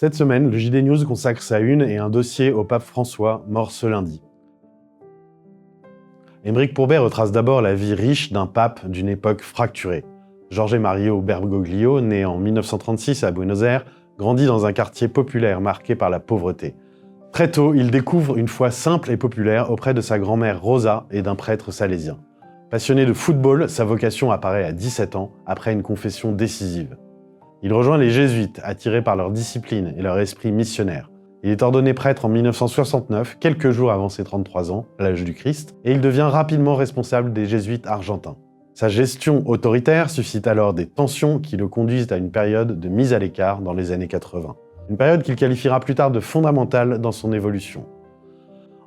Cette semaine, le JD News consacre sa une et un dossier au pape François, mort ce lundi. Émeric Pourbet retrace d'abord la vie riche d'un pape d'une époque fracturée. Jorge Mario Bergoglio, né en 1936 à Buenos Aires, grandit dans un quartier populaire marqué par la pauvreté. Très tôt, il découvre une foi simple et populaire auprès de sa grand-mère Rosa et d'un prêtre salésien. Passionné de football, sa vocation apparaît à 17 ans, après une confession décisive. Il rejoint les jésuites, attiré par leur discipline et leur esprit missionnaire. Il est ordonné prêtre en 1969, quelques jours avant ses 33 ans, à l'âge du Christ, et il devient rapidement responsable des jésuites argentins. Sa gestion autoritaire suscite alors des tensions qui le conduisent à une période de mise à l'écart dans les années 80. Une période qu'il qualifiera plus tard de fondamentale dans son évolution.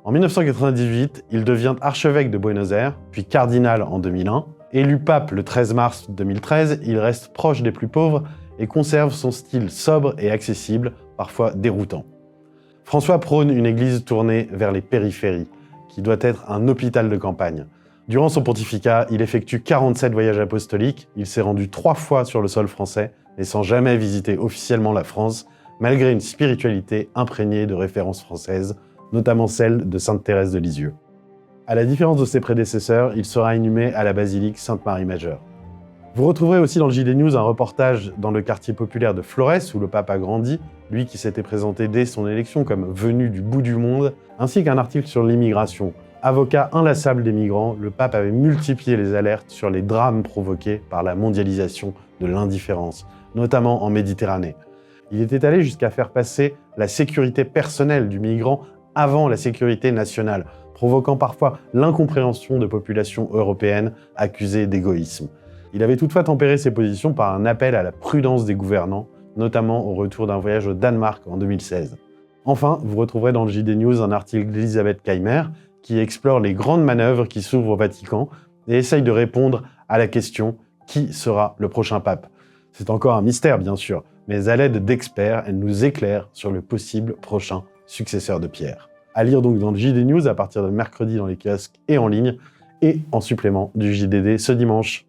En 1998, il devient archevêque de Buenos Aires, puis cardinal en 2001. Élu pape le 13 mars 2013, il reste proche des plus pauvres et conserve son style sobre et accessible, parfois déroutant. François prône une église tournée vers les périphéries, qui doit être un hôpital de campagne. Durant son pontificat, il effectue 47 voyages apostoliques, il s'est rendu 3 fois sur le sol français, mais sans jamais visiter officiellement la France, malgré une spiritualité imprégnée de références françaises, notamment celle de Sainte Thérèse de Lisieux. À la différence de ses prédécesseurs, il sera inhumé à la basilique Sainte-Marie-Majeure. Vous retrouverez aussi dans le JD News un reportage dans le quartier populaire de Flores, où le pape a grandi, lui qui s'était présenté dès son élection comme venu du bout du monde, ainsi qu'un article sur l'immigration. Avocat inlassable des migrants, le pape avait multiplié les alertes sur les drames provoqués par la mondialisation de l'indifférence, notamment en Méditerranée. Il était allé jusqu'à faire passer la sécurité personnelle du migrant avant la sécurité nationale, provoquant parfois l'incompréhension de populations européennes accusées d'égoïsme. Il avait toutefois tempéré ses positions par un appel à la prudence des gouvernants, notamment au retour d'un voyage au Danemark en 2016. Enfin, vous retrouverez dans le JD News un article d'Elisabeth Keimer qui explore les grandes manœuvres qui s'ouvrent au Vatican et essaye de répondre à la question « Qui sera le prochain pape ?» C'est encore un mystère, bien sûr, mais à l'aide d'experts, elle nous éclaire sur le possible prochain successeur de Pierre. À lire donc dans le JD News à partir de mercredi dans les kiosques et en ligne, et en supplément du JDD ce dimanche.